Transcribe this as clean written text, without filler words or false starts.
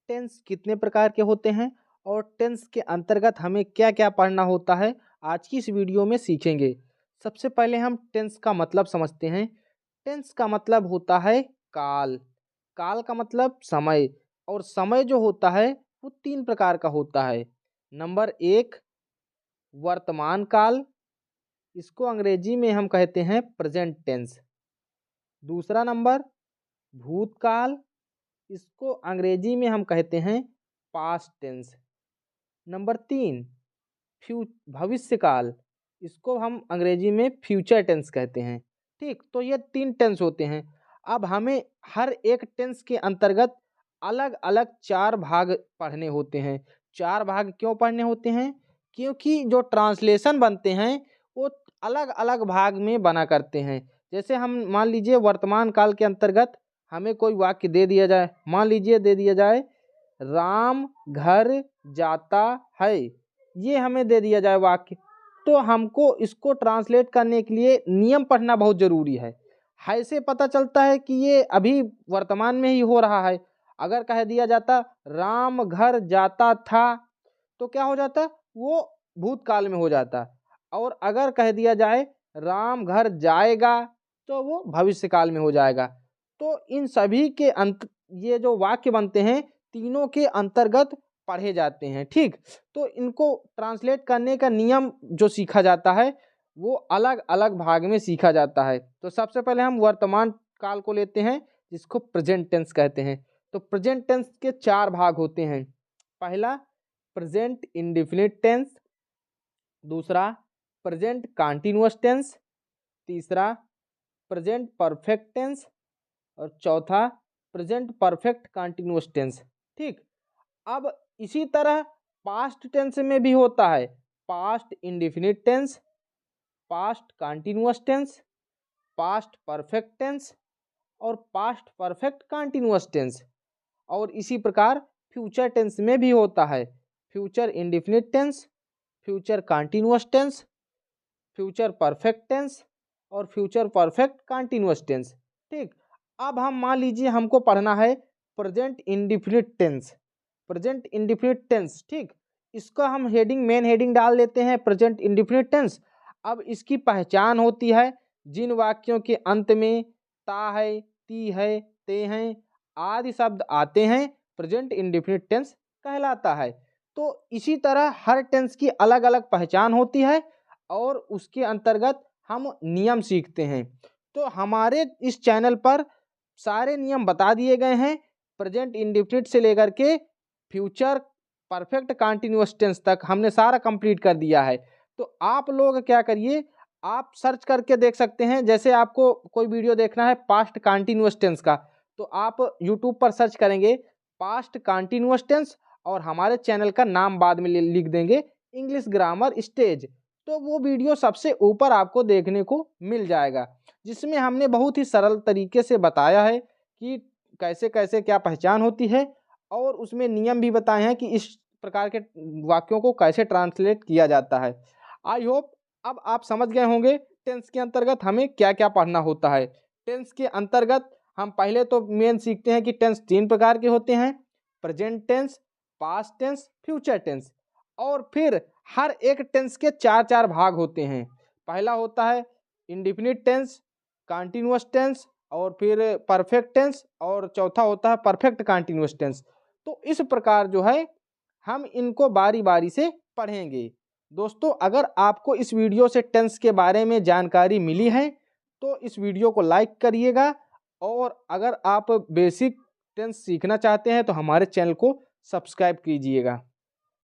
Tense कितने प्रकार के होते हैं और टेंस के अंतर्गत हमें क्या क्या पढ़ना होता है, आज की इस वीडियो में सीखेंगे। सबसे पहले हम टेंस का मतलब समझते हैं। टेंस का मतलब होता है काल। काल का मतलब समय, और समय जो होता है वो 3 प्रकार का होता है। नंबर 1 वर्तमान काल, इसको अंग्रेजी में हम कहते हैं प्रेजेंट टेंस। दूसरा नंबर भूतकाल, इसको अंग्रेजी में हम कहते हैं पास्ट टेंस। नंबर 3 भविष्य काल, इसको हम अंग्रेजी में फ्यूचर टेंस कहते हैं। ठीक, तो ये 3 टेंस होते हैं। अब हमें हर एक टेंस के अंतर्गत अलग अलग 4 भाग पढ़ने होते हैं। 4 भाग क्यों पढ़ने होते हैं? क्योंकि जो ट्रांसलेशन बनते हैं वो अलग अलग भाग में बना करते हैं। जैसे हम मान लीजिए वर्तमान काल के अंतर्गत हमें कोई वाक्य दे दिया जाए, मान लीजिए दे दिया जाए राम घर जाता है, ये हमें दे दिया जाए वाक्य, तो हमको इसको ट्रांसलेट करने के लिए नियम पढ़ना बहुत ज़रूरी है। ऐसे पता चलता है कि ये अभी वर्तमान में ही हो रहा है। अगर कह दिया जाता राम घर जाता था, तो क्या हो जाता, वो भूतकाल में हो जाता। और अगर कह दिया जाए राम घर जाएगा, तो वो भविष्य काल में हो जाएगा। तो इन सभी के ये जो वाक्य बनते हैं तीनों के अंतर्गत पढ़े जाते हैं। ठीक, तो इनको ट्रांसलेट करने का नियम जो सीखा जाता है वो अलग अलग भाग में सीखा जाता है। तो सबसे पहले हम वर्तमान काल को लेते हैं, जिसको प्रेजेंट टेंस कहते हैं। तो प्रेजेंट टेंस के 4 भाग होते हैं। पहला प्रेजेंट इंडेफिनिट टेंस, दूसरा प्रेजेंट कंटीन्यूअस टेंस, तीसरा प्रेजेंट परफेक्ट टेंस, और चौथा प्रेजेंट परफेक्ट कंटीन्यूअस टेंस। ठीक, अब इसी तरह पास्ट टेंस में भी होता है past indefinite tense, past continuous tense, past perfect tense और पास्ट परफेक्ट कंटीन्यूअस टेंस। और इसी प्रकार फ्यूचर टेंस में भी होता है future indefinite tense, future continuous tense, future perfect tense और फ्यूचर परफेक्ट कंटीन्यूअस टेंस। ठीक, अब हम मान लीजिए हमको पढ़ना है present indefinite tense. Present indefinite tense, ठीक, इसका हम मेन हेडिंग डाल देते हैं प्रेजेंट इंडेफिनिट टेंस। अब इसकी पहचान होती है जिन वाक्यों के अंत में ता है, ती है, ते हैं आदि शब्द आते हैं, प्रेजेंट इंडेफिनिट टेंस कहलाता है। तो इसी तरह हर टेंस की अलग अलग पहचान होती है और उसके अंतर्गत हम नियम सीखते हैं। तो हमारे इस चैनल पर सारे नियम बता दिए गए हैं, प्रेजेंट इंडेफिनिट से लेकर के फ्यूचर परफेक्ट कंटीन्यूअस टेंस तक हमने सारा कंप्लीट कर दिया है। तो आप लोग क्या करिए, आप सर्च करके देख सकते हैं। जैसे आपको कोई वीडियो देखना है पास्ट कंटीन्यूअस टेंस का, तो आप यूट्यूब पर सर्च करेंगे पास्ट कंटीन्यूअस टेंस और हमारे चैनल का नाम बाद में लिख देंगे इंग्लिश ग्रामर स्टेज, तो वो वीडियो सबसे ऊपर आपको देखने को मिल जाएगा, जिसमें हमने बहुत ही सरल तरीके से बताया है कि कैसे कैसे क्या पहचान होती है, और उसमें नियम भी बताए हैं कि इस प्रकार के वाक्यों को कैसे ट्रांसलेट किया जाता है। आई होप अब आप समझ गए होंगे टेंस के अंतर्गत हमें क्या क्या पढ़ना होता है। टेंस के अंतर्गत हम पहले तो मेन सीखते हैं कि टेंस 3 प्रकार के होते हैं, present tense, past tense, future tense. और फिर हर एक टेंस के 4 भाग होते हैं। पहला होता है इंडेफिनिट टेंस, कंटीन्यूअस टेंस और फिर परफेक्ट टेंस, और चौथा होता है परफेक्ट कंटीन्यूअस टेंस। तो इस प्रकार जो है हम इनको बारी बारी से पढ़ेंगे। दोस्तों, अगर आपको इस वीडियो से टेंस के बारे में जानकारी मिली है तो इस वीडियो को लाइक करिएगा, और अगर आप बेसिक टेंस सीखना चाहते हैं तो हमारे चैनल को सब्सक्राइब कीजिएगा।